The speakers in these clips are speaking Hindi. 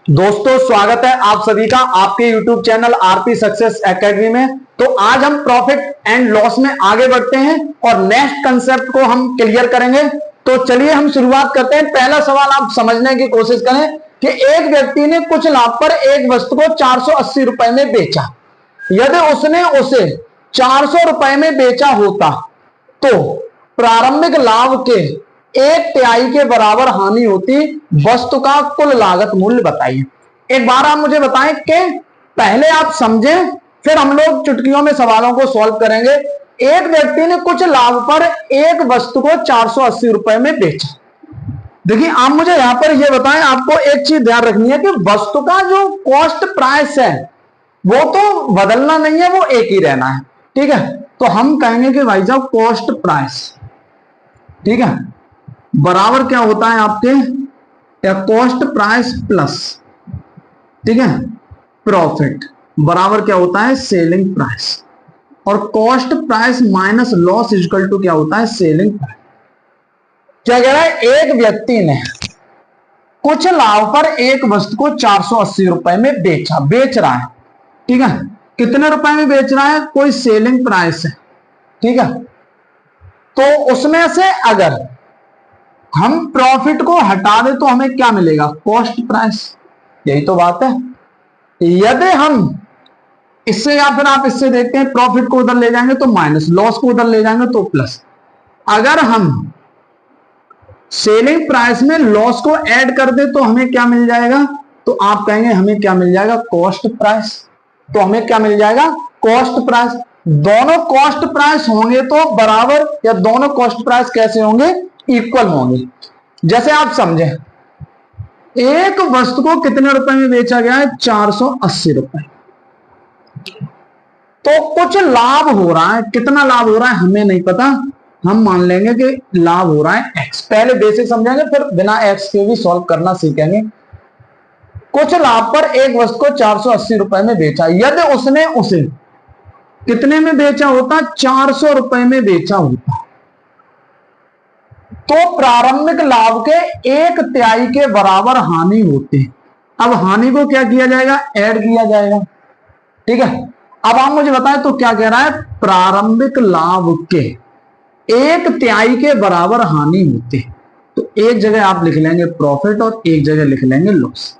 दोस्तों स्वागत है आप सभी का आपके YouTube channel RP success academy में। तो आज हम प्रॉफिट एंड लॉस में आगे बढ़ते हैं और नेक्स्ट कंसेप्ट को हम क्लियर करेंगे। तो चलिए हम शुरुआत करते हैं। पहला सवाल आप समझने की कोशिश करें कि एक व्यक्ति ने कुछ लाभ पर एक वस्तु को 480 रुपए में बेचा। यदि उसने उसे 400 रुपए में बेचा होता तो प्रारंभिक लाभ के 1/3 के बराबर हानि होती। वस्तु का कुल लागत मूल्य बताइए। एक बार आप मुझे बताएं कि पहले आप समझें, फिर हम लोग चुटकियों में सवालों को सॉल्व करेंगे। एक व्यक्ति ने कुछ लाभ पर एक वस्तु को 480 रुपए में बेचा। देखिए आप मुझे यहां पर यह बताएं, आपको एक चीज ध्यान रखनी है कि वस्तु का जो कॉस्ट प्राइस है वो तो बदलना नहीं है, वो एक ही रहना है। ठीक है, तो हम कहेंगे कि भाई साहब कॉस्ट प्राइस, ठीक है, बराबर क्या होता है आपके या कॉस्ट प्राइस प्लस, ठीक है, प्रॉफिट बराबर क्या होता है सेलिंग प्राइस। और cost price minus loss equal to क्या होता है सेलिंग प्राइस। क्या कह रहा है, एक व्यक्ति ने कुछ लाभ पर एक वस्तु को 480 रुपए में बेच रहा है। ठीक है, कितने रुपए में बेच रहा है, कोई सेलिंग प्राइस है। ठीक है, तो उसमें से अगर हम प्रॉफिट को हटा दें तो हमें क्या मिलेगा, कॉस्ट प्राइस। यही तो बात है। यदि हम इससे या फिर आप इससे देखते हैं, प्रॉफिट को उधर ले जाएंगे तो माइनस, लॉस को उधर ले जाएंगे तो प्लस। अगर हम सेलिंग प्राइस में लॉस को ऐड कर दे तो हमें क्या मिल जाएगा, तो आप कहेंगे हमें क्या मिल जाएगा, कॉस्ट प्राइस। तो हमें क्या मिल जाएगा, कॉस्ट प्राइस। दोनों कॉस्ट प्राइस होंगे तो बराबर, या दोनों कॉस्ट प्राइस कैसे होंगे, इक्वल होंगे। जैसे आप समझें, एक वस्तु को कितने रुपए में बेचा गया है, 480 रुपए। तो कुछ लाभ हो रहा है, कितना लाभ हो रहा है हमें नहीं पता, हम मान लेंगे कि लाभ हो रहा है एक्स। पहले बेसिक समझेंगे, फिर बिना एक्स के भी सॉल्व करना सीखेंगे। कुछ लाभ पर एक वस्तु को 480 रुपए में बेचा। यदि उसने उसे कितने में बेचा होता, 400 रुपए में बेचा होता, तो प्रारंभिक लाभ के 1/3 के बराबर हानि होती। अब हानि को क्या किया जाएगा, ऐड किया जाएगा। ठीक है, अब आप मुझे बताएं तो क्या कह रहा है, प्रारंभिक लाभ के 1/3 के बराबर हानि होती। तो एक जगह आप लिख लेंगे प्रॉफिट और एक जगह लिख लेंगे लॉस।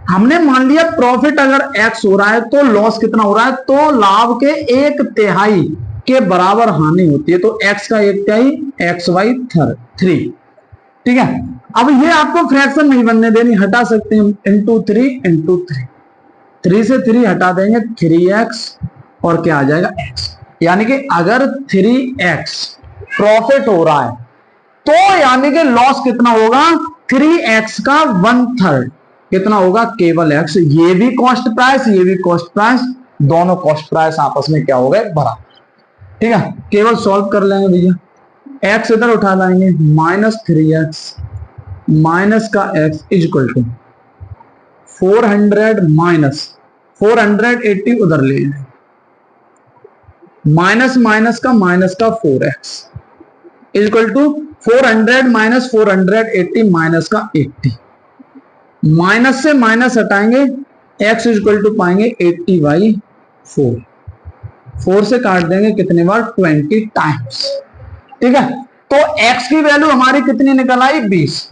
हमने मान लिया प्रॉफिट अगर एक्स हो रहा है तो लॉस कितना हो रहा है, तो लाभ के 1/3 के बराबर हानि होती है। तो x का 1/3 xy3। ठीक है, अब ये आपको फ्रैक्शन नहीं बनने देनी, हटा सकते हैं इंटू 3 इंटू 3। 3 से 3 हटा देंगे, 3x और क्या आ जाएगा x। यानी कि अगर 3x प्रॉफिट हो रहा है तो यानी कि लॉस कितना होगा, 3x का 1/3 कितना होगा, केवल x। ये भी कॉस्ट प्राइस, ये भी कॉस्ट प्राइस, दोनों कॉस्ट प्राइस आपस में क्या हो गए, बराबर। ठीक है, केवल सॉल्व कर लेंगे भैया, x इधर उठा लाएंगे, -3x माइनस का x is equal to 400 minus 480 उधर ले जाएंगे, माइनस माइनस का 4x is equal to 400 minus 480 minus का 80। माइनस से माइनस हटाएंगे, x इज इक्वल टू पाएंगे 80/4। 4 से काट देंगे कितने बार, 20 टाइम्स। ठीक है, तो x की वैल्यू हमारी कितनी निकल आई, 20।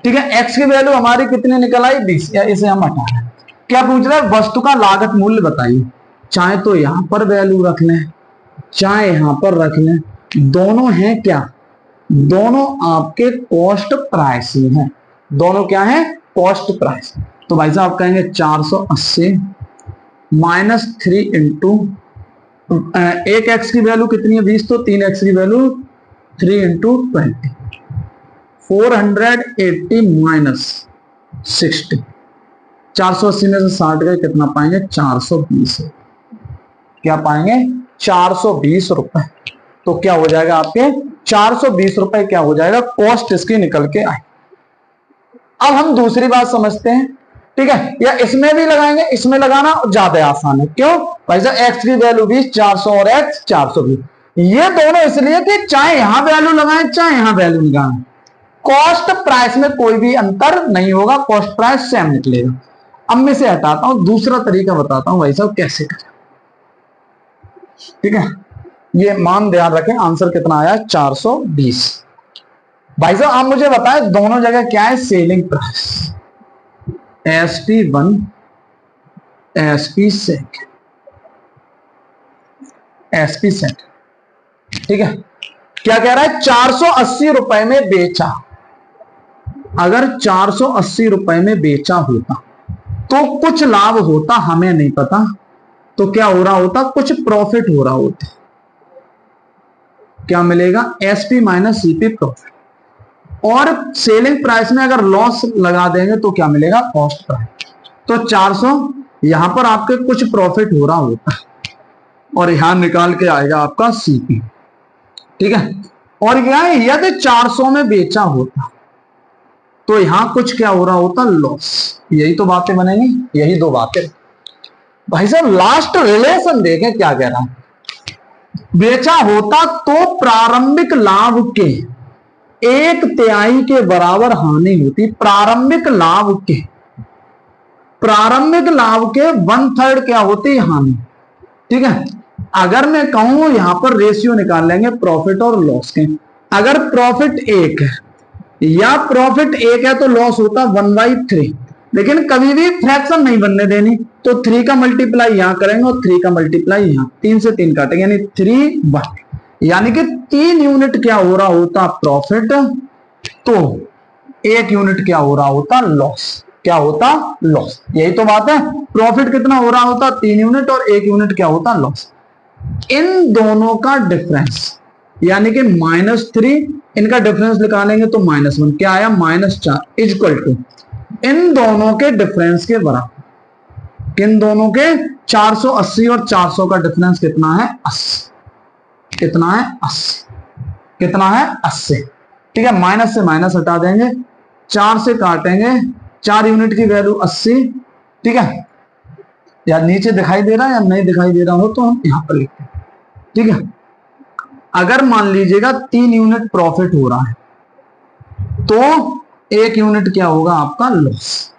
ठीक है, x की वैल्यू हमारी कितनी निकल आई, 20। या इसे हम हटा रहे हैं। क्या पूछ रहे हैं, वस्तु का लागत मूल्य बताइए। चाहे तो यहां पर वैल्यू रख लें, चाहे यहां पर रख लें, दोनों हैं क्या, दोनों आपके कॉस्ट प्राइस ही हैं। दोनों क्या है, कॉस्ट प्राइस। तो भाई साहब आप कहेंगे 480 माइनस 3 इंटू एक x की वैल्यू कितनी है, 20, तो 3x की वैल्यू 3 इंटू 20, 480 माइनस 60। 480 में से 60 गए, कितना पाएंगे, 420। क्या पाएंगे, 420 रुपए। तो क्या हो जाएगा आपके 420 रुपए, क्या हो जाएगा, कॉस्ट इसकी निकल के आई। अब हम दूसरी बात समझते हैं। ठीक है, या इसमें भी लगाएंगे, इसमें लगाना ज्यादा आसान है। क्यों भाई साहब, x की वैल्यू 20, 400 और x 420। ये दोनों इसलिए कि चाहे यहां वैल्यू लगाएं चाहे यहां वैल्यू लगाएं, कॉस्ट प्राइस में कोई भी अंतर नहीं होगा, कॉस्ट प्राइस सेम निकलेगा। अब मैं इसे हटाता हूं, दूसरा तरीका बताता हूं भाई साहब कैसे करें। ठीक है, ये मान ध्यान रखें, आंसर कितना आया 420। भाई साहब आप मुझे बताएं दोनों जगह क्या है selling price, SP1 SP2 SP2। ठीक है, क्या कह रहा है 480 रुपए में बेचा। अगर 480 रुपए में बेचा होता तो कुछ लाभ होता, हमें नहीं पता, तो क्या हो रहा होता, कुछ प्रॉफिट हो रहा होता। क्या मिलेगा, SP माइनस CP प्रॉफिट। और सेलिंग प्राइस में अगर लॉस लगा देंगे तो क्या मिलेगा, कॉस्ट प्राइस। तो 400 यहां पर आपके कुछ प्रॉफिट हो रहा होता और यहां निकाल के आएगा आपका CP। ठीक है, और क्या है, यदि 400 में बेचा होता तो यहां कुछ क्या हो रहा होता, लॉस। यही तो बातें बनेंगी, यही दो बातें। भाई साहब लास्ट रिलेशन देखें क्या कह रहा है, बेचा होता तो प्रारंभिक लाभ के 1/3 के बराबर हानि होती। प्रारंभिक लाभ के 1/3 क्या होती हानि। ठीक है, अगर मैं कहूं यहां पर रेशियो निकाल लेंगे प्रॉफिट और लॉस के। अगर प्रॉफिट 1 है या प्रॉफिट 1 है तो लॉस होता 1/3, लेकिन कभी भी फ्रैक्शन नहीं बनने देनी। तो 3 का मल्टीप्लाई यहां करेंगे और 3 का मल्टीप्लाई यहां, 3 से 3 काटेंगे यानी 3/, यानी कि 3 यूनिट क्या हो रहा होता प्रॉफिट, तो 1 यूनिट क्या हो रहा होता लॉस। क्या होता, लॉस। यही तो बात है, प्रॉफिट कितना हो रहा होता 3 यूनिट और 1 यूनिट क्या होता लॉस। इन दोनों का डिफरेंस यानी कि -3, इनका डिफरेंस निकालेंगे तो -1, क्या आया -4 इक्वल टू इन दोनों के डिफरेंस के बराबर। किन दोनों के, 480 और 400 का डिफरेंस कितना है 80। कितना है 80। कितना है 80। ठीक है, माइनस से माइनस हटा देंगे, 4 से काटेंगे, 4 यूनिट की वैल्यू 80। ठीक है, या नीचे दिखाई दे रहा है या नहीं दिखाई दे रहा हो तो हम यहां पर लिखते हैं। ठीक है, अगर मान लीजिएगा 3 यूनिट प्रॉफिट हो रहा है तो 1 यूनिट क्या होगा आपका लॉस।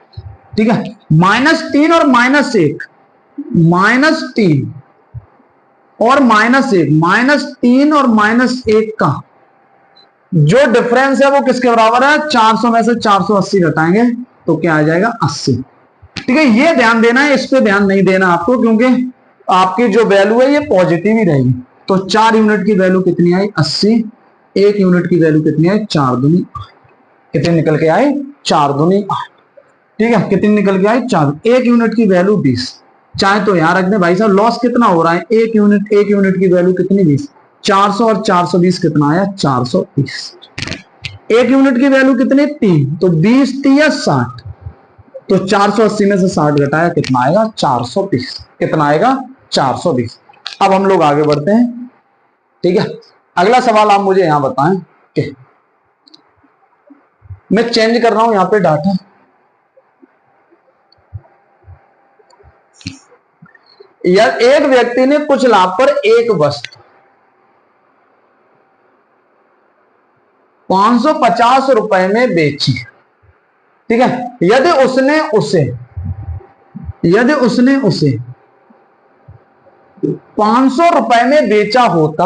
ठीक है, -3 और -1, -3 और -1, -3 और -1 का जो डिफरेंस है वो किसके बराबर है, 400 में से 480 घटाएंगे तो क्या आ जाएगा 80। ठीक है, ये ध्यान देना है, इस पे ध्यान नहीं देना आपको, क्योंकि आपकी जो वैल्यू है ये पॉजिटिव ही रहेगी। तो 4 यूनिट की वैल्यू कितनी आई 80, 1 यूनिट की वैल्यू कितनी आई 4 दूनी 8। कितनी निकल के आई 4 दूनी 8। ठीक है, कितनी निकल के आई 4। 1 यूनिट की वैल्यू 20, चाहे तो यहां रख दे भाई साहब। लॉस कितना हो रहा है 1 यूनिट की वैल्यू कितनी 20, 400 और 420 कितना आया 420। 1 यूनिट की वैल्यू कितनी 3, तो 20 3 60, तो 480 में से 60 घटाया कितना आएगा 420। कितना आएगा 420। अब हम लोग आगे बढ़ते हैं। ठीक है, अगला सवाल आप मुझे यहां बताएं कि मैं चेंज कर रहा हूं यहां पे डाटा। यार एक व्यक्ति ने कुछ लाभ पर एक वस्तु 550 रुपए में बेची। ठीक है, यदि उसने उसे 500 रुपए में बेचा होता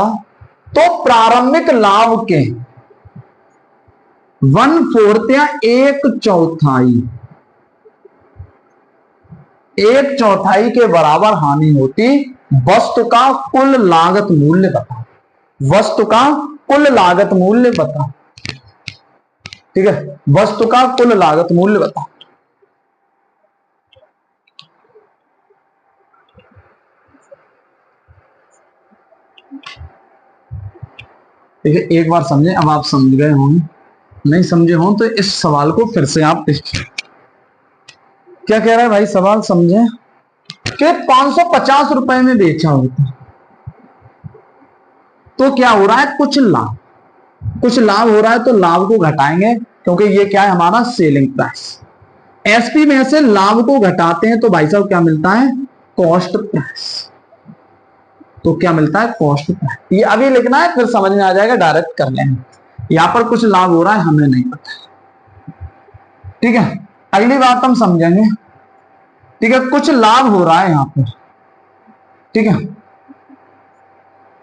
तो प्रारंभिक लाभ के 1/4 या 1/4 के बराबर हानि होती। वस्तु का कुल लागत मूल्य बता। वस्तु का कुल लागत मूल्य बता। ठीक है, वस्तु का कुल लागत मूल्य बता। ठीक है, एक बार समझे, अब आप समझ गए होंगे, नहीं समझे हों तो इस सवाल को फिर से आप देखिए। क्या कह रहा है भाई सवाल, समझे कि 550 रुपए में बेचा होता तो क्या हो रहा है, कुछ लाभ हो रहा है, तो लाभ को घटाएंगे क्योंकि ये क्या है हमारा सेलिंग प्राइस। एसपी में से लाभ को घटाते हैं तो भाई साहब क्या मिलता है, कॉस्ट प्राइस। तो क्या मिलता है, कॉस्ट प्राइस। ये अभी लिखना है फिर समझ में आ जाएगा, डायरेक्ट कर लेंगे। यहां पर कुछ लाभ हो रहा है, हमें नहीं पता। ठीक है, अगली बात हम समझेंगे ठीक है, कुछ लाभ हो रहा है यहां पर, ठीक है।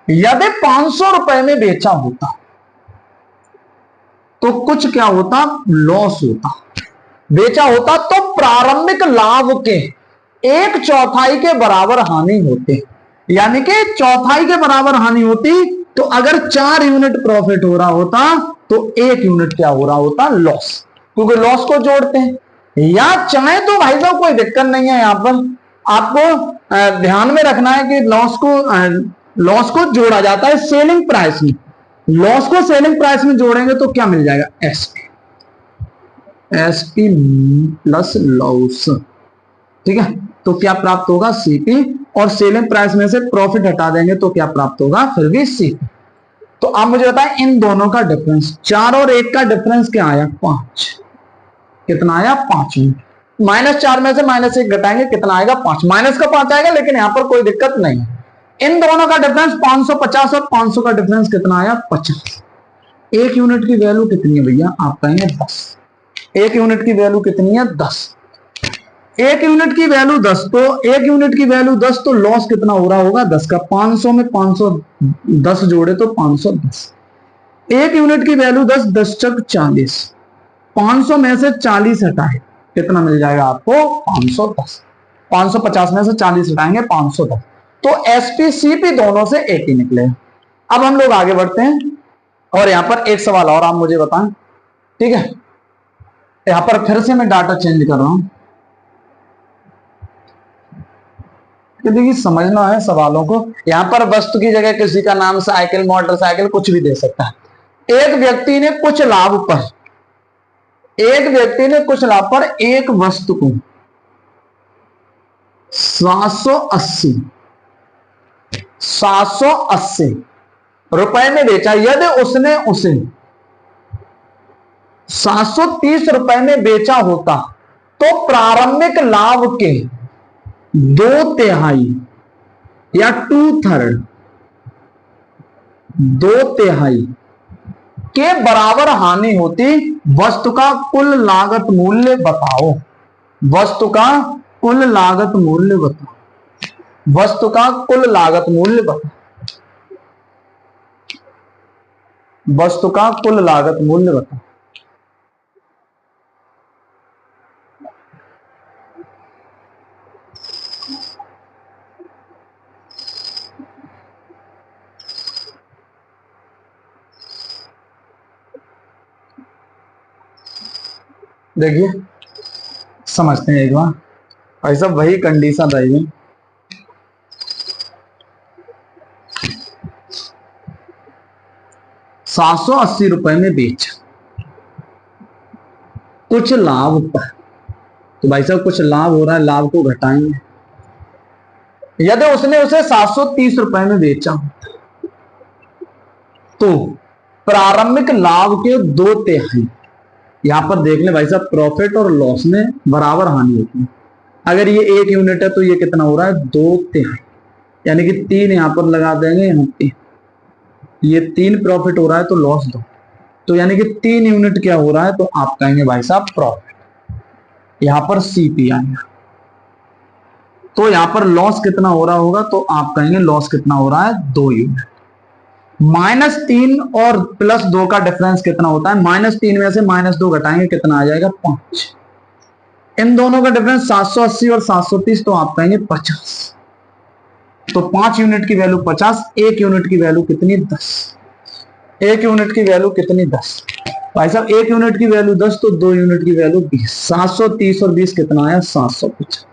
यदि 500 रुपए में बेचा होता तो कुछ क्या होता, लॉस होता। बेचा होता तो प्रारंभिक लाभ के 1/4 के बराबर हानि होती, यानी कि चौथाई के बराबर हानि होती। तो अगर 4 यूनिट प्रॉफिट हो रहा होता तो 1 यूनिट क्या हो रहा होता, लॉस, क्योंकि लॉस को जोड़ते हैं। या चाहे तो भाई साहब कोई दिक्कत नहीं है, यहां पर आपको ध्यान में रखना है कि लॉस को जोड़ा जाता है सेलिंग प्राइस में। लॉस को सेलिंग प्राइस में जोड़ेंगे तो क्या मिल जाएगा, एसपी प्लस लॉस, ठीक है। तो क्या प्राप्त होगा, सीपी, और सेलिंग प्राइस में से प्रॉफिट हटा देंगे तो क्या प्राप्त होगा, फिर भी सीपी। तो आप मुझे बताएं इन दोनों का डिफरेंस, 4 और 1 का डिफरेंस क्या आया, 5। कितना आया, 5 यूनिट। -4 में से -1 घटाएंगे, कितना आएगा, 5। माइनस का 5 आएगा, लेकिन यहां पर कोई दिक्कत नहीं है। इन दोनों का डिफरेंस 550 और 500 का डिफरेंस कितना आया, 50। 1 यूनिट की वैल्यू कितनी है भैया, आप कहेंगे 10। 1 यूनिट की वैल्यू कितनी है, 10। 1 यूनिट की वैल्यू 10, तो 1 यूनिट की वैल्यू 10, तो लॉस कितना हो रहा होगा, 10 का। 500 में 510 जोड़े तो 510। 1 यूनिट की वैल्यू 10, 10 चक 40। 500 में से 40 हटाए, कितना मिल जाएगा आपको, 510। 550 में से 40 हटाएंगे, 510। तो एसपी सीपी दोनों से एक ही निकले। अब हम लोग आगे बढ़ते हैं, और यहां पर एक सवाल और आप मुझे बताएं, ठीक है। यहां पर फिर से मैं डाटा चेंज कर रहा हूं, देखिए समझना है सवालों को। यहां पर वस्तु की जगह किसी का नाम, साइकिल, मोटरसाइकिल, कुछ भी दे सकता है। एक व्यक्ति ने कुछ लाभ पर, एक वस्तु को 780 रुपए में बेचा। यदि उसने उसे 730 रुपए में बेचा होता तो प्रारंभिक लाभ के 2/3 या 2/3 के बराबर हानि होती। वस्तु का कुल लागत मूल्य बताओ, वस्तु का कुल लागत मूल्य बताओ, वस्तु का कुल लागत मूल्य बताओ, वस्तु का कुल लागत मूल्य बताओ। देखिए समझते हैं एक बार, ऐसा वही कंडीशन रहेगी। 780 रुपए में बेचा, कुछ लाभ पर, तो भाई साहब कुछ लाभ हो रहा है, लाभ को घटाएंगे। यदि उसने उसे 730 रुपए में बेचा तो प्रारंभिक लाभ के 2/3, यहां पर देख ले भाई साहब, प्रॉफिट और लॉस में बराबर हानि होती है। अगर ये 1 यूनिट है तो ये कितना हो रहा है, 2/3, यानी कि 3 यहां पर लगा देंगे, यहां पे ये 3 प्रॉफिट हो रहा है तो लॉस 2, तो यानी कि 3 यूनिट क्या हो रहा है, तो आप कहेंगे भाई साहब प्रॉफिट, यहां पर सीपी आएगा। तो यहां पर लॉस कितना हो रहा होगा, तो आप कहेंगे लॉस कितना हो रहा है, 2 यूनिट। -3 और +2 का डिफरेंस कितना होता है, -3 में से -2 घटाएंगे, कितना आ जाएगा, 5। इन दोनों का डिफरेंस 780 और 730, तो आप कहेंगे 50। तो 5 यूनिट की वैल्यू 50, 1 यूनिट की वैल्यू कितनी, 10। 1 यूनिट की वैल्यू कितनी, 10। भाई साहब 1 यूनिट की वैल्यू 10, तो 2 यूनिट की वैल्यू 20। 730 और 20 कितना आया, 750।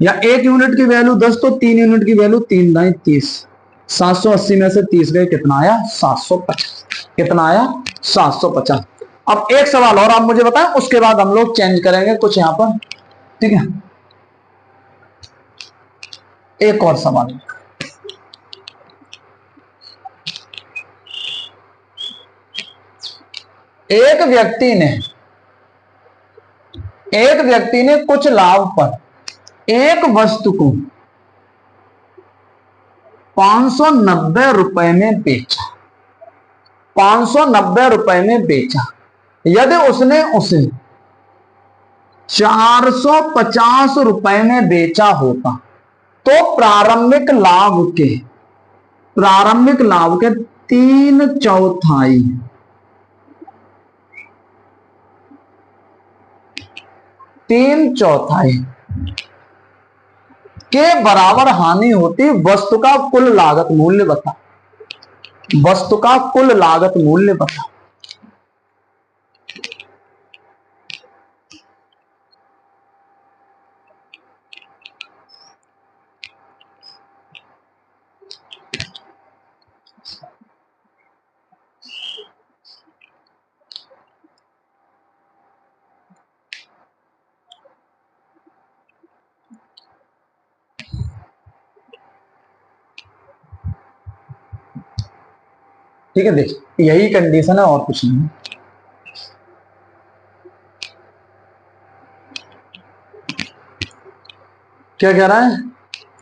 या 1 यूनिट की वैल्यू 10, तो 3 यूनिट की वैल्यू 3 दाई 30। 780 में से 30 गए, कितना आया, 750। कितना आया, 750। अब एक सवाल और आप मुझे बताएं, उसके बाद हम लोग चेंज करेंगे कुछ यहां पर, ठीक है। एक और सवाल, एक व्यक्ति ने कुछ लाभ पर एक वस्तु को 590 रुपए में बेचा, 590 रुपए में बेचा। यदि उसने उसे 450 रुपए में बेचा होता तो प्रारंभिक लाभ के 3/4 के बराबर हानि होती। वस्तु का कुल लागत मूल्य बता। वस्तु का कुल लागत मूल्य बता। ठीक है, देखिए यही कंडीशन है और कुछ नहीं। क्या कह रहा है,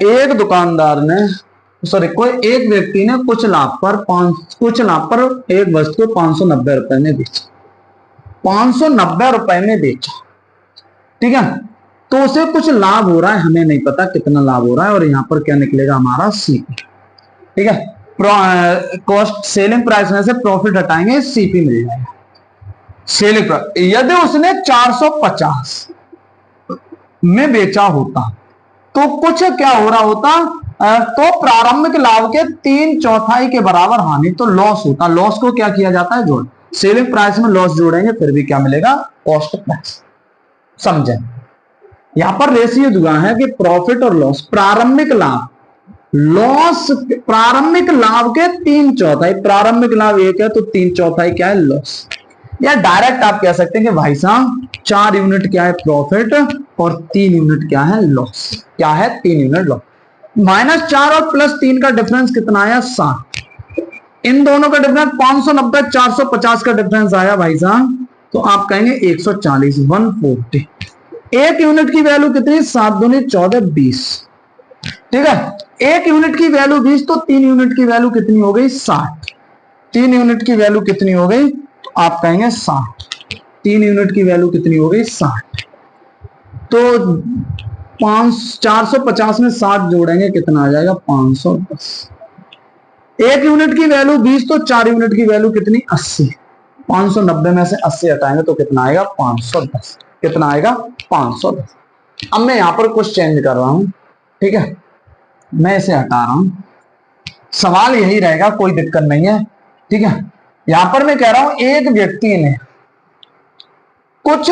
एक दुकानदार ने एक व्यक्ति ने कुछ लाभ पर एक वस्तु को 590 रुपए में बेचा। 590 रुपए में बेचा, ठीक है। तो उसे कुछ लाभ हो रहा है, हमें नहीं पता कितना लाभ हो रहा है, और यहां पर क्या निकलेगा हमारा सीपी, ठीक है। कॉस्ट सेलिंग प्राइस में से प्रॉफिट हटाएंगे, सीपी मिल जाएगा, सेलिंग प्राइस। यदि उसने 450 में बेचा होता तो कुछ क्या हो रहा होता, तो प्रारंभिक लाभ के 3/4 के बराबर हानि, तो लॉस होता। लॉस को क्या किया जाता है, जोड़। सेलिंग प्राइस में लॉस जोड़ेंगे फिर भी क्या मिलेगा, कॉस्ट प्राइस। समझे, यहां पर रेशियो दुआ है कि प्रॉफिट और लॉस, प्रारंभिक लाभ के 3/4, प्रारंभिक लाभ 1 है तो 3/4 क्या है, लॉस। या डायरेक्ट आप कह सकते हैं कि भाई साहब 4 यूनिट क्या है प्रॉफिट और 3 यूनिट क्या है लॉस। क्या है, 3 यूनिट लॉस। -4 और +3 का डिफरेंस कितना आया, 7। इन दोनों का डिफरेंस 590 450 का डिफरेंस आया भाई साहब, तो आप कहेंगे 140 140। एक यूनिट की वैल्यू कितनी, 7 दूनी 14 20, ठीक है। एक यूनिट की वैल्यू 20 तो 3 यूनिट की वैल्यू कितनी हो गई, 60। 3 यूनिट की वैल्यू कितनी हो गई, तो आप कहेंगे 60। 3 यूनिट की वैल्यू कितनी हो गई, 60। तो 450 में 60 जोड़ेंगे कितना आ जाएगा, 510। एक यूनिट की वैल्यू 20 तो 4 यूनिट की वैल्यू कितनी, 80। 590 में से 80 हटाएंगे तो कितना आएगा, 510। कितना आएगा, 510। अब मैं यहां पर कुछ चेंज कर रहा हूं, ठीक है, मैं इसे हटा रहा हूं। सवाल यही रहेगा, कोई दिक्कत नहीं है, ठीक है। यहां पर मैं कह रहा हूं एक व्यक्ति ने कुछ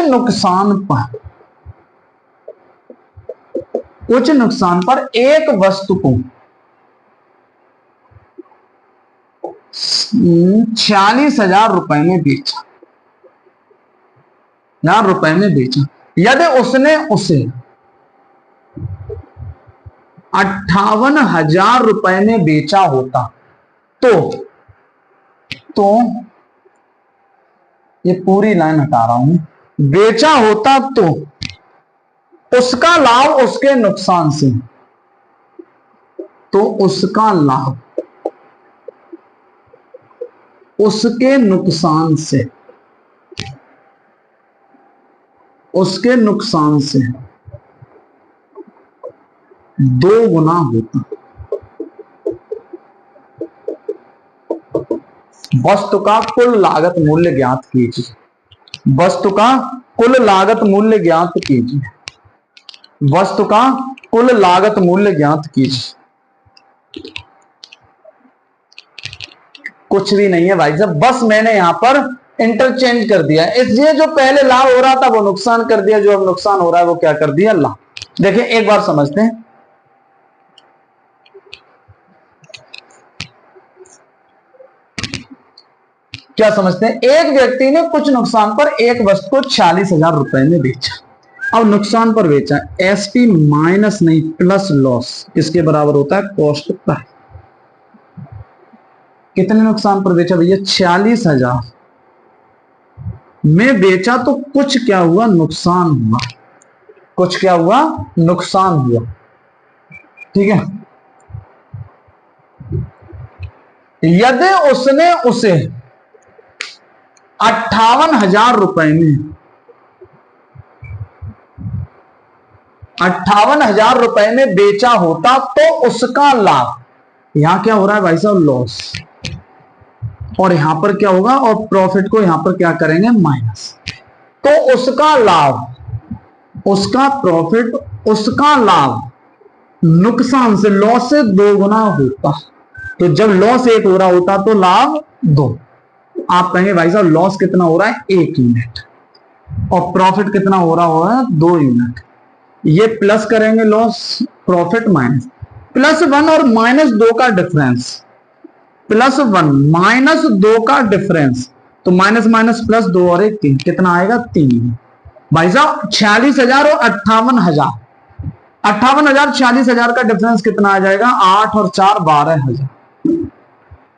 नुकसान पर एक वस्तु को 46,000 रुपए में बेचा, यदि उसने उसे 58,000 रुपए में बेचा होता तो ये पूरी लाइन हटा रहा हूं, बेचा होता तो उसका लाभ उसके नुकसान से, तो उसका लाभ उसके नुकसान से 2 गुना होता। वस्तु का कुल लागत मूल्य ज्ञात कीजिए। वस्तु का कुल लागत मूल्य ज्ञात कीजिए। वस्तु का कुल लागत मूल्य ज्ञात कीजिए। कुछ भी नहीं है भाई साहब, बस मैंने यहां पर इंटरचेंज कर दिया, इसलिए जो पहले लाभ हो रहा था वो नुकसान कर दिया, जो अब नुकसान हो रहा है वो क्या कर दिया, लाभ। देखिए एक बार समझते हैं, क्या समझते हैं। एक व्यक्ति ने कुछ नुकसान पर एक वस्तु को 46,000 रुपए में बेचा। अब नुकसान पर बेचा, एसपी माइनस नहीं प्लस लॉस किसके बराबर होता है, कॉस्ट प्राइस। कितने नुकसान पर बेचा भैया, 46,000 में बेचा, तो कुछ क्या हुआ, नुकसान हुआ। कुछ क्या हुआ, नुकसान हुआ, ठीक है। यदि उसने उसे 58,000 रुपए में 58,000 रुपए में बेचा होता तो उसका लाभ, यहां क्या हो रहा है भाई साहब, लॉस, और यहां पर क्या होगा, और प्रॉफिट को यहां पर क्या करेंगे, माइनस। तो उसका लाभ, उसका प्रॉफिट, उसका लाभ नुकसान से, लॉस से 2 गुना होता। तो जब लॉस 1 हो रहा होता तो लाभ 2। आप कहेंगे भाई साहब लॉस कितना हो रहा है, 1 यूनिट, और प्रॉफिट कितना हो रहा होगा, 2 यूनिट। ये प्लस करेंगे लॉस, प्रॉफिट माइनस, +1 और -2 का डिफरेंस, +1 -2 का डिफरेंस, तो माइनस माइनस +2 और 1 3, कितना आएगा, 3। भाई साहब 46,000 और 58,000, 58,000 46,000 का डिफरेंस कितना आ जाएगा, 8 और 4 12,000।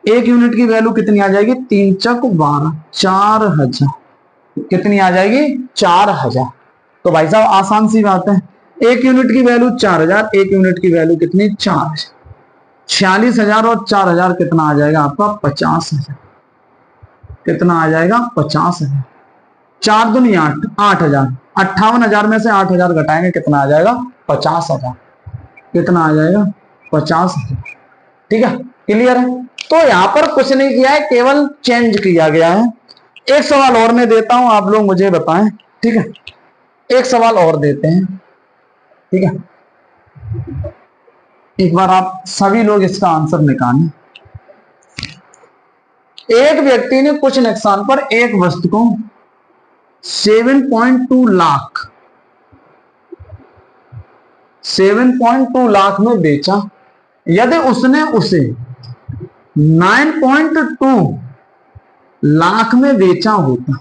1 यूनिट की वैल्यू कितनी आ जाएगी, 3 चक 12, 4,000। कितनी आ जाएगी, 4,000। तो भाई साहब आसान सी बात है, 1 यूनिट की वैल्यू 4,000, 1 यूनिट की वैल्यू कितनी, 4,000। 46,000 और 4,000 कितना आ जाएगा आपका, 50,000। कितना आ जाएगा, 50,000। 4 दूनी 8, 8,000। 58,000 में से 8,000 घटाएंगे, कितना आ जाएगा, 50,000। कितना आ जाएगा, 50,000। ठीक है, क्लियर है। तो यहां पर कुछ नहीं किया है, केवल चेंज किया गया है। एक सवाल और मैं देता हूं, आप लोग मुझे बताएं। ठीक है, एक सवाल और देते हैं। ठीक है, एक बार आप सभी लोग इसका आंसर निकालें। एक व्यक्ति ने कुछ नुकसान पर एक वस्तु को 7.2 लाख 7.2 लाख में बेचा। यदि उसने उसे 9.2 लाख में बेचा होता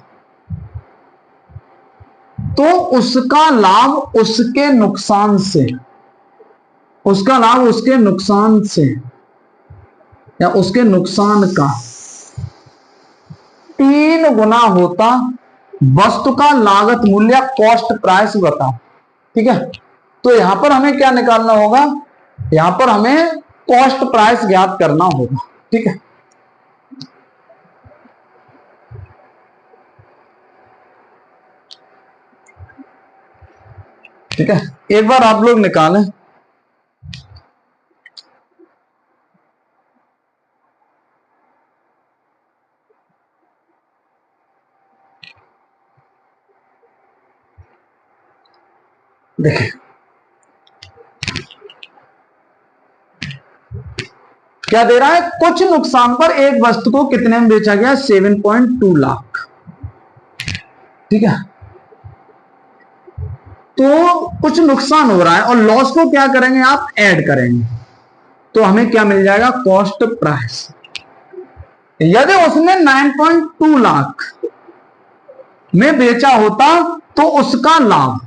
तो उसका लाभ उसके नुकसान से, उसका लाभ उसके नुकसान से या उसके नुकसान का 3 गुना होता। वस्तु का लागत मूल्य, कॉस्ट प्राइस बताओ। ठीक है, तो यहां पर हमें क्या निकालना होगा, यहां पर हमें कॉस्ट प्राइस ज्ञात करना होगा। ठीक है, ठीक है, एक बार आप लोग निकालें। देखिए क्या दे रहा है, कुछ नुकसान पर एक वस्तु को कितने में बेचा गया, 7.2 लाख। ठीक है, तो कुछ नुकसान हो रहा है और लॉस को क्या करेंगे, आप ऐड करेंगे, तो हमें क्या मिल जाएगा, कॉस्ट प्राइस। यदि उसने 9.2 लाख में बेचा होता तो उसका लाभ,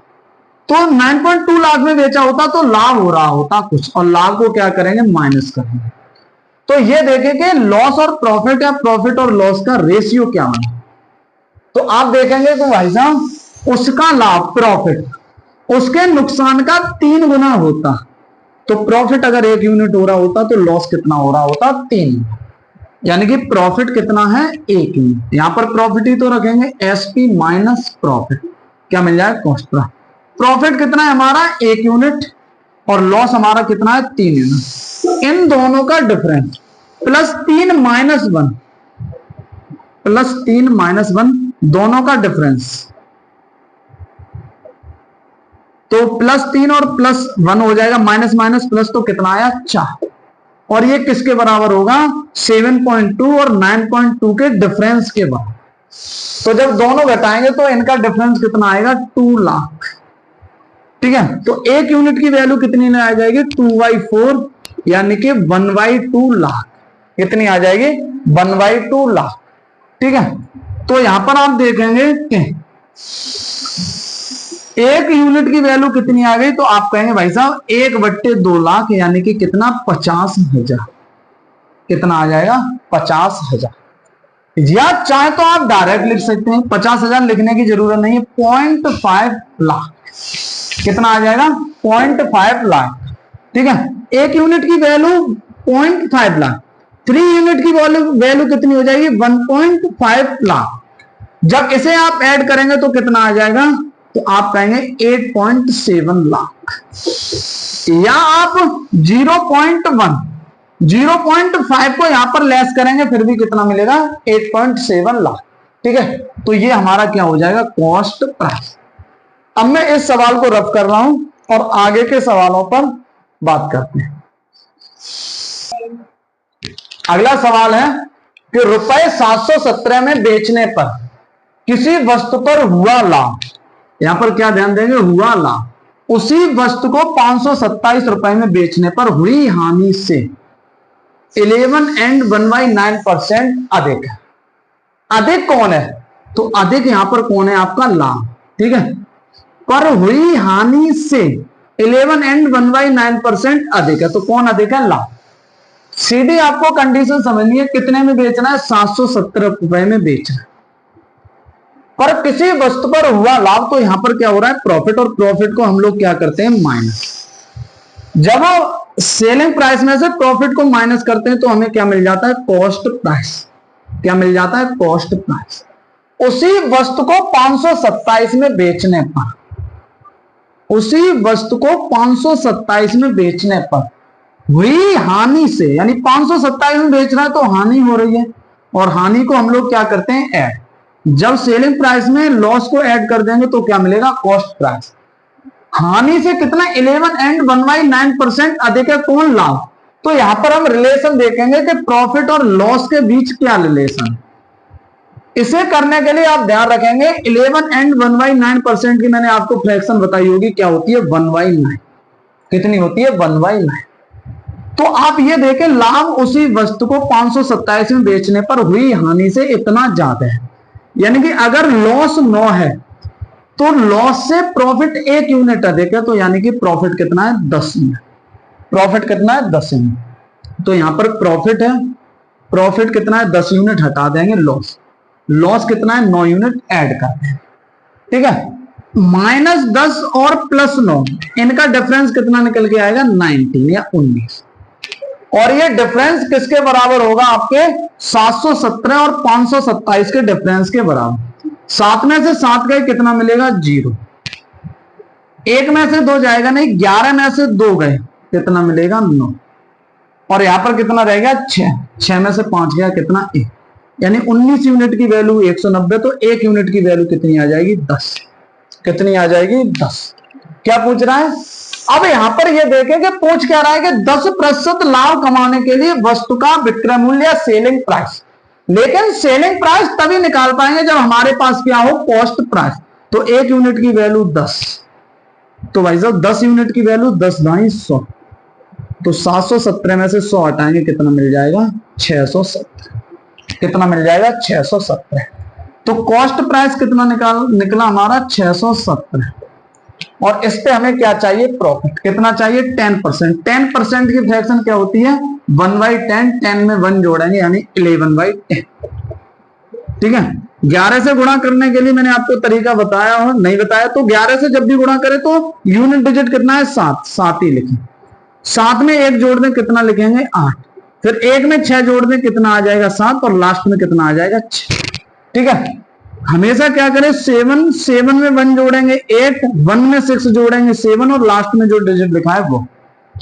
तो 9.2 लाख में बेचा होता तो लाभ हो रहा होता कुछ, और लाभ को क्या करेंगे, माइनस करेंगे। तो ये देखें कि लॉस और प्रॉफिट या प्रॉफिट और लॉस का रेशियो क्या है। तो आप देखेंगे कि भाई साहब उसका लाभ, प्रॉफिट, उसके नुकसान का 3 गुना होता। तो प्रॉफिट अगर 1 यूनिट हो रहा होता तो लॉस कितना हो रहा होता, 3। यानी कि प्रॉफिट कितना है, 1 यूनिट। यहां पर प्रॉफिट ही तो रखेंगे, एसपी माइनस प्रॉफिट, क्या मिल जाएगा, कॉस्ट प्राइस। प्रॉफिट कितना है हमारा, 1 यूनिट, और लॉस हमारा कितना है, 3 यूनिट। इन दोनों का डिफरेंस +3 -1, +3 -1 दोनों का डिफरेंस, तो +3 और +1 हो जाएगा, माइनस माइनस प्लस, तो कितना आया, 4। और ये किसके बराबर होगा, 7.2 और 9.2 के डिफरेंस के बराबर। तो जब दोनों घटाएंगे तो इनका डिफरेंस कितना आएगा, 2 लाख। ठीक है, तो 1 यूनिट की वैल्यू कितनी आ जाएगी, 2/4, यानी कि 1/2 लाख। कितनी आ जाएगी, 1/2 लाख। ठीक है, तो यहां पर आप देखेंगे कि 1 यूनिट की वैल्यू कितनी आ गई, तो आप कहेंगे भाई साहब 1/2 लाख, यानी कि कितना, 50,000। कितना आ जाएगा, 50,000। या चाहे तो आप डायरेक्ट लिख सकते हैं, 50,000 लिखने की जरूरत नहीं है, 0.5 लाख। कितना आ जाएगा, 0.5 लाख। ठीक है, 1 यूनिट की वैल्यू 0.5 लाख, 3 यूनिट की वैल्यू कितनी हो जाएगी, 1.5 लाख। जब इसे आप ऐड करेंगे तो कितना आ जाएगा, तो आप कहेंगे 8.7 लाख, या आप 0.5 को यहां पर लेस करेंगे फिर भी कितना मिलेगा, 8.7 लाख। ठीक है, तो ये हमारा क्या हो जाएगा, कॉस्ट प्राइस। अब मैं इस सवाल को रफ कर रहा हूं और आगे के सवालों पर बात करते हैं। अगला सवाल है कि रुपए 717 में बेचने पर किसी वस्तु पर हुआ लाभ, यहां पर क्या ध्यान देंगे, हुआ लाभ, उसी वस्तु को 527 रुपए में बेचने पर हुई हानि से 11.1/9% अधिक है। अधिक कौन है, तो अधिक यहां पर कौन है, आपका लाभ। ठीक है, पर हुई हानि से 11.1/9% अधिक है, तो कौन अधिक है, लाभ। सीधी आपको कंडीशन समझनी है, कितने में बेचना है, 717 रुपए में बेचना है, पर किसी वस्तु पर हुआ लाभ, तो यहां पर क्या हो रहा है, प्रॉफिट, और प्रॉफिट को हम लोग क्या करते हैं, माइनस। जब सेलिंग प्राइस में से प्रॉफिट को माइनस करते हैं तो हमें क्या मिल जाता है, कॉस्ट प्राइस। क्या मिल जाता है, कॉस्ट प्राइस। उसी वस्तु को 527 में बेचने पर, उसी वस्तु को 527 में बेचने पर हुई हानि से, यानी 527 में बेच रहा है तो हानि हो रही है, और हानि को हम लोग क्या करते हैं, ऐड। जब सेलिंग प्राइस में लॉस को ऐड कर देंगे तो क्या मिलेगा, कॉस्ट प्राइस। हानि से कितना, 11.1/9% अधिक है, कौन, लाभ। तो यहां पर हम रिलेशन देखेंगे कि प्रॉफिट और लॉस के बीच क्या रिलेशन है। इसे करने के लिए आप ध्यान रखेंगे 11.1/9% की मैंने आपको फ्रैक्शन बताई होगी, क्या होती है, 1/9। कितनी होती है, 1/9। तो आप ये देखें, लाभ उसी वस्तु को 527 में बेचने पर हुई हानि से इतना ज्यादा है, यानी कि अगर लॉस 9 है तो लॉस से प्रॉफिट 1 यूनिट अधिक है, तो यानी कि प्रॉफिट कितना है, 10 यूनिट। प्रॉफिट कितना है, 10 यूनिट। तो यहां पर प्रॉफिट है, प्रॉफिट कितना है, 10 यूनिट, हटा देंगे लॉस। लॉस कितना है, 9 यूनिट ऐड करते हैं। ठीक है, -10 और +9, इनका डिफरेंस कितना निकल के आएगा, 19 या 19। और ये डिफरेंस किसके बराबर होगा, आपके 717 और 527 के डिफरेंस के बराबर। 7 में से 7 गए, कितना मिलेगा, 0। 1 में से 2 जाएगा नहीं, 11 में से 2 गए, कितना मिलेगा, 9। और यहां पर कितना रहेगा, 6। 6 में से 5 गया, कितना, 1। यानी 19 यूनिट की वैल्यू 190, तो 1 यूनिट की वैल्यू कितनी आ जाएगी, 10। कितनी आ जाएगी, 10। क्या पूछ रहा है, अब यहां पर ये देखें कि पूछ क्या रहा है कि 10% लाभ कमाने के लिए वस्तु का विक्रय मूल्य या सेलिंग प्राइस। लेकिन सेलिंग प्राइस तभी निकाल पाएंगे जब हमारे पास क्या हो, कॉस्ट प्राइस। तो 1 यूनिट की वैल्यू 10, तो भाई साहब 10 यूनिट की वैल्यू 10 × 100, तो 717 में से 100 हटाएंगे, कितना मिल जाएगा, 670। कितना मिल जाएगा, 670। तो कॉस्ट प्राइस कितना निकला हमारा, 670। और इस पे हमें क्या चाहिए, प्रॉफिट। कितना चाहिए, 10%। 10% की फ्रैक्शन क्या होती है, 1/10। 10 में 1 जोड़ेंगे, यानी 11/10। ठीक है, 11 से गुणा करने के लिए मैंने आपको तरीका बताया हो, नहीं बताया तो 11 से जब भी गुणा करें तो यूनिट डिजिट कितना है, 7 ही लिखें। 7 में 1 जोड़ दें, कितना लिखेंगे, 8। फिर 1 में 6 जोड़ दें, कितना आ जाएगा, 7। और लास्ट में कितना आ जाएगा, 6। ठीक है, हमेशा क्या करें, 7 में 1 जोड़ेंगे 8, 1 में 6 जोड़ेंगे 7, और लास्ट में जो डिजिट लिखा है वो।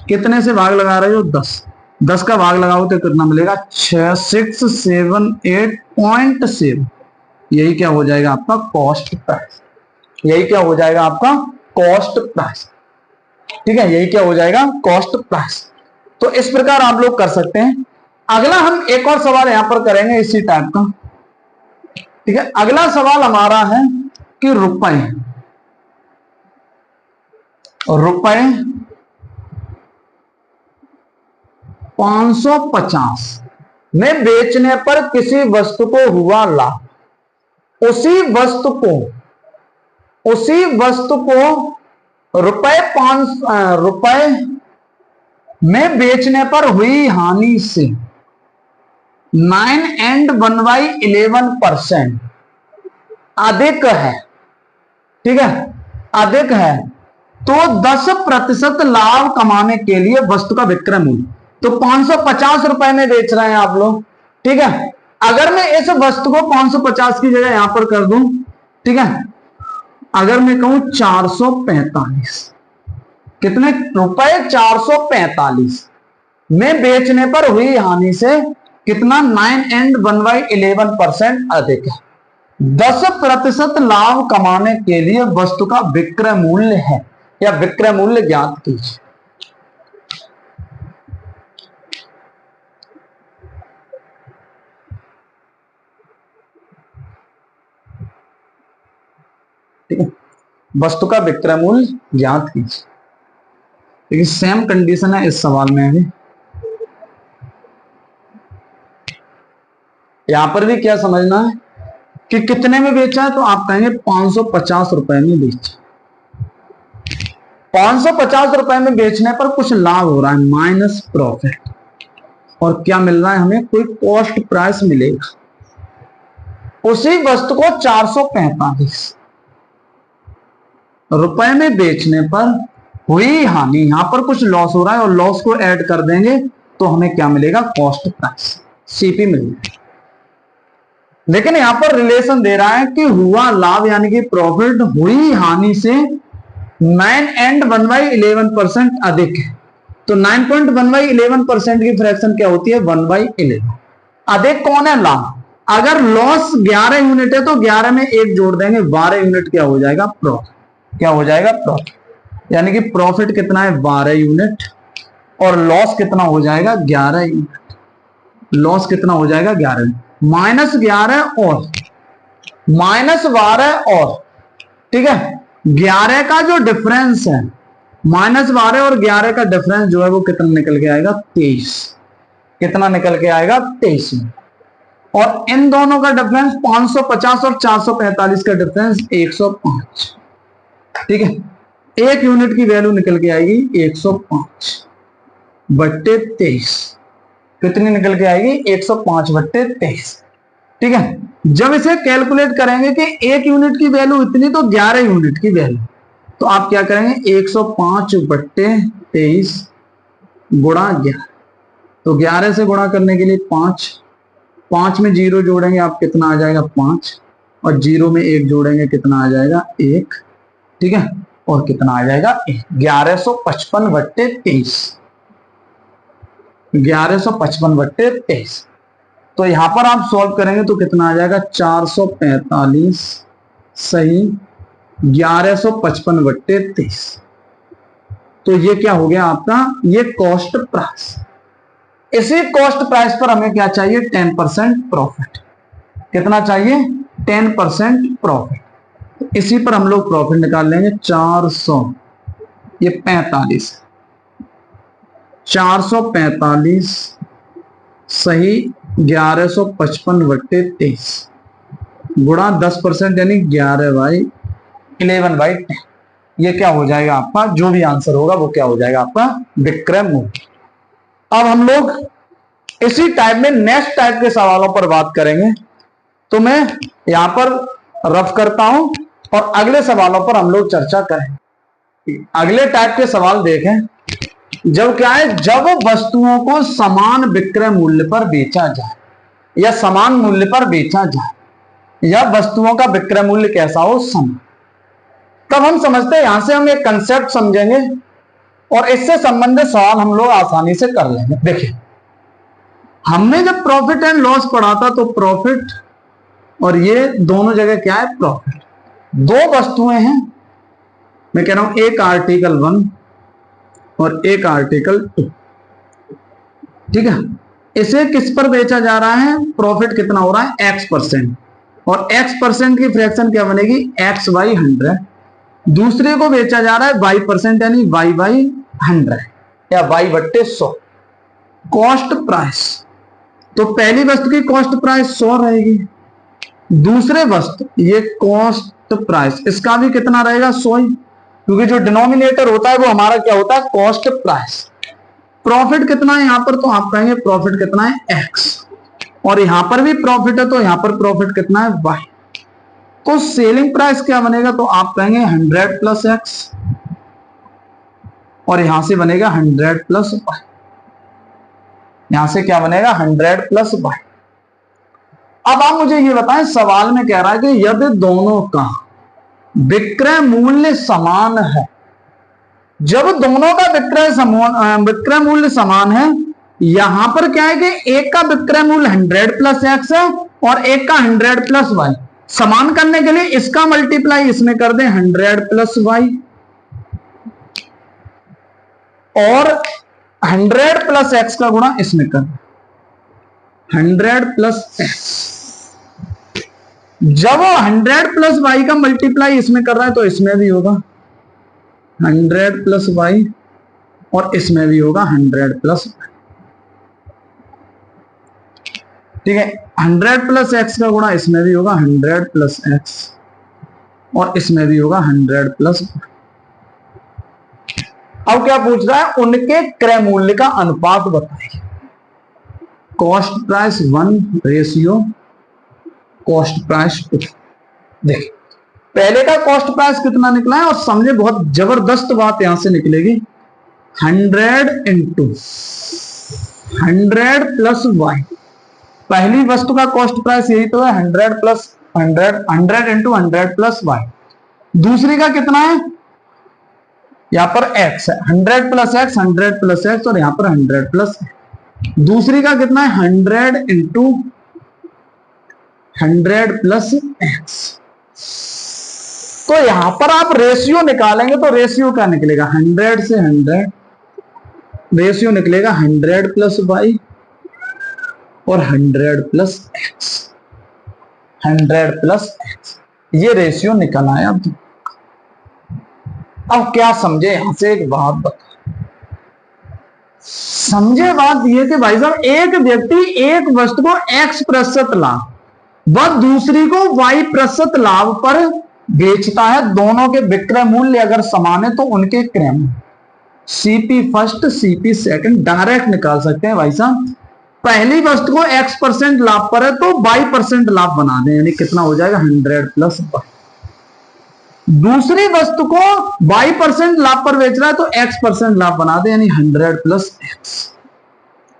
कितने से भाग लगा रहे हो, 10। 10 का भाग लगाओ तो कितना मिलेगा, 678.7। यही क्या हो जाएगा, आपका कॉस्ट प्राइस। यही क्या हो जाएगा, आपका कॉस्ट प्राइस। ठीक है, यही क्या हो जाएगा, कॉस्ट प्राइस। तो इस प्रकार आप लोग कर सकते हैं। अगला हम एक और सवाल यहां पर करेंगे इसी टाइप का। ठीक है, अगला सवाल हमारा है कि रुपए 550 में बेचने पर किसी वस्तु को हुआ लाभ, उसी वस्तु को रुपए में बेचने पर हुई हानि से 9.1/11% अधिक है। ठीक है, अधिक है, तो 10% लाभ कमाने के लिए वस्तु का विक्रय मूल्य, तो 550 रुपए में बेच रहे हैं आप लोग। ठीक है, अगर मैं इस वस्तु को 550 की जगह यहां पर कर दूं, ठीक है, अगर मैं कहूं 445, कितने रुपए? 445 में बेचने पर हुई हानि से कितना? 9 and 1/11% अधिक है। 10% लाभ कमाने के लिए वस्तु का विक्रय मूल्य है या विक्रय मूल्य ज्ञात कीजिए। ठीक है, वस्तु का विक्रय मूल्य ज्ञात कीजिए। देखिए सेम कंडीशन है इस सवाल में भी। यहां पर भी क्या समझना है कि कितने में बेचा है, तो आप कहेंगे 550 रुपए में बेचा। 550 रुपए में बेचने पर कुछ लाभ हो रहा है माइनस प्रॉफिट, और क्या मिल रहा है हमें? कोई कॉस्ट प्राइस मिलेगा। उसी वस्तु को 445 रुपए में बेचने पर हुई हानि, यहां पर कुछ लॉस हो रहा है और लॉस को ऐड कर देंगे तो हमें क्या मिलेगा? कॉस्ट प्राइस, सीपी मिलेगा। लेकिन यहां पर रिलेशन दे रहा है कि हुआ लाभ यानी कि प्रॉफिट हुई हानि से 9 and 1/11% अधिक है। तो 9.1/11% की फ्रैक्शन क्या होती है? 1/11। अधिक कौन है? लाभ। अगर लॉस 11 यूनिट है तो 11 में 1 जोड़ देंगे, 12 यूनिट क्या हो जाएगा? प्रॉफिट। क्या हो जाएगा? प्रॉफिट। यानी कि प्रॉफिट कितना है? 12 यूनिट, और लॉस कितना हो जाएगा? 11 यूनिट। लॉस कितना हो जाएगा? 11 -11 और -12 और, ठीक है, 11 का जो डिफरेंस है, -12 और 11 का डिफरेंस जो है वो कितना निकल के आएगा? 23। कितना निकल के आएगा? 23। और इन दोनों का डिफरेंस 550 और 445 का डिफरेंस 105। ठीक है, 1 यूनिट की वैल्यू निकल के आएगी 105/23। कितनी निकल के आएगी? 105/23। ठीक है, जब इसे कैलकुलेट करेंगे कि 1 यूनिट की वैल्यू इतनी तो 11 यूनिट की वैल्यू, तो आप क्या करेंगे? 105/23 गुणा 11। तो 11 से गुणा करने के लिए 5 में 0 जोड़ेंगे आप, कितना आ जाएगा? 5, और 0 में 1 जोड़ेंगे, कितना आ जाएगा? 1। ठीक है, और कितना आ जाएगा? 1155/23। 1155/23। तो यहां पर आप सॉल्व करेंगे तो कितना आ जाएगा? 445 सही 1155/23। तो ये क्या हो गया आपका? ये कॉस्ट प्राइस। इसी कॉस्ट प्राइस पर हमें क्या चाहिए? 10% प्रॉफिट। कितना चाहिए? 10% प्रॉफिट। इसी पर हम लोग प्रॉफिट निकाल लेंगे। 400, ये 45, 445 सही 1155/23 गुणा 10% यानी 11/10। ये क्या हो जाएगा आपका? जो भी आंसर होगा वो क्या हो जाएगा आपका? विक्रय मूल्य। अब हम लोग इसी टाइप में नेक्स्ट टाइप के सवालों पर बात करेंगे। तो मैं यहां पर रफ करता हूं और अगले सवालों पर हम लोग चर्चा करें। अगले टाइप के सवाल देखें। जब क्या है? जब वस्तुओं को समान विक्रय मूल्य पर बेचा जाए या समान मूल्य पर बेचा जाए, या वस्तुओं का विक्रय मूल्य कैसा हो? समान। तब हम समझते हैं, यहां से हम एक कंसेप्ट समझेंगे और इससे संबंधित सवाल हम लोग आसानी से कर लेंगे। देखिए, हमने जब प्रॉफिट एंड लॉस पढ़ा था तो प्रॉफिट और ये दोनों जगह क्या है? प्रॉफिट। दो वस्तुएं हैं, मैं कह रहा हूं एक आर्टिकल 1 और एक आर्टिकल 2। ठीक है, इसे किस पर बेचा जा रहा है? प्रॉफिट कितना हो रहा है? X%, और X% की फ्रैक्शन क्या बनेगी? X/100। दूसरे को बेचा जा रहा है Y% यानी Y/100 या Y/100। कॉस्ट प्राइस, तो पहली वस्तु की कॉस्ट प्राइस 100 रहेगी, दूसरे वस्तु ये कॉस्ट प्राइस इसका भी कितना रहेगा? 100 ही, क्योंकि जो डिनोमिनेटर होता है वो हमारा क्या होता है? Cost price. प्रॉफिट कितना है यहां पर? तो आप कहेंगे प्रॉफिट कितना है? X, और यहां पर भी प्रॉफिट है तो यहां पर प्रॉफिट कितना है? Y। तो सेलिंग प्राइस क्या बनेगा? तो आप कहेंगे 100 + X, और यहां से बनेगा 100 + Y। यहां से क्या बनेगा? 100 + Y। अब आप मुझे ये बताएं, सवाल में कह रहा है कि यदि दोनों का विक्रय मूल्य समान है। जब दोनों का विक्रय मूल्य समान है, यहां पर क्या है कि एक का विक्रय मूल्य 100 प्लस एक्स है और एक का 100 प्लस वाई। समान करने के लिए इसका मल्टीप्लाई इसमें कर दें 100 प्लस वाई और 100 प्लस एक्स का गुणा इसमें कर दें 100 प्लस एक्स। जब 100 प्लस वाई का मल्टीप्लाई इसमें कर रहा है तो इसमें भी होगा 100 प्लस वाई और इसमें भी होगा 100 प्लस वाई। ठीक है, 100 प्लस एक्स का गुणा इसमें भी होगा 100 प्लस एक्स और इसमें भी होगा 100 प्लस वाई। अब क्या पूछ रहा है, उनके क्रय मूल्य का अनुपात बताइए। Cost price 1 ratio cost price 2। देखिए पहले का कॉस्ट प्राइस कितना निकला है और समझे, बहुत जबरदस्त बात यहां से निकलेगी। 100 इंटू 100 प्लस वाई। पहली वस्तु का कॉस्ट प्राइस यही तो है 100 प्लस 100 इंटू 100 प्लस वाई। दूसरी का कितना है, यहां पर x है 100 प्लस एक्स 100 प्लस एक्स और यहां पर 100 प्लस। दूसरी का कितना है 100 इंटू 100 प्लस एक्स। तो यहां पर आप रेशियो निकालेंगे तो रेशियो क्या निकलेगा, 100 से 100 रेशियो निकलेगा 100 प्लस वाई और 100 प्लस एक्स 100 प्लस एक्स। ये रेशियो निकल आया। अब क्या समझे, यहां से एक बात बता समझे। बात यह कि भाई साहब एक व्यक्ति एक वस्तु को x% लाभ व दूसरी को y% लाभ पर बेचता है। दोनों के विक्रय मूल्य अगर समान है तो उनके क्रय मूल्य CP first CP second direct निकाल सकते हैं। भाई साहब पहली वस्तु को x% लाभ पर है तो y% लाभ बना दें, यानी कितना हो जाएगा 100 प्लस वाई। दूसरी वस्तु को y% लाभ पर बेच रहा है तो x% लाभ बना दे, यानी 100 प्लस एक्स।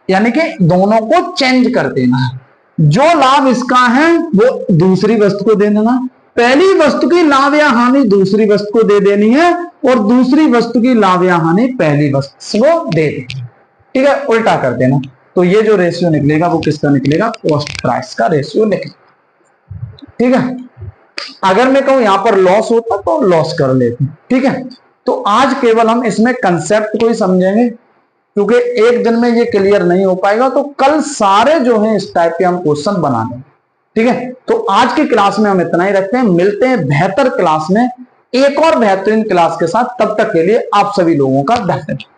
यानी कि दोनों को चेंज कर देना है। जो लाभ इसका है वो दूसरी वस्तु को दे देना, पहली वस्तु की लाभ या हानि दूसरी वस्तु को दे देनी है और दूसरी वस्तु की लाभ या हानि पहली वस्तु को दे देनी। ठीक है, उल्टा कर देना। तो ये जो रेशियो निकलेगा वो किसका निकलेगा, कॉस्ट प्राइस का रेशियो निकलेगा। ठीक है, अगर मैं कहूं यहां पर लॉस होता तो लॉस कर लेते। ठीक है, तो आज केवल हम इसमें कंसेप्ट को ही समझेंगे क्योंकि एक दिन में ये क्लियर नहीं हो पाएगा, तो कल सारे जो है इस टाइप के हम क्वेश्चन बना देंगे। ठीक है, तो आज की क्लास में हम इतना ही रखते हैं। मिलते हैं बेहतर क्लास में एक और बेहतरीन क्लास के साथ। तब तक के लिए आप सभी लोगों का धन्यवाद।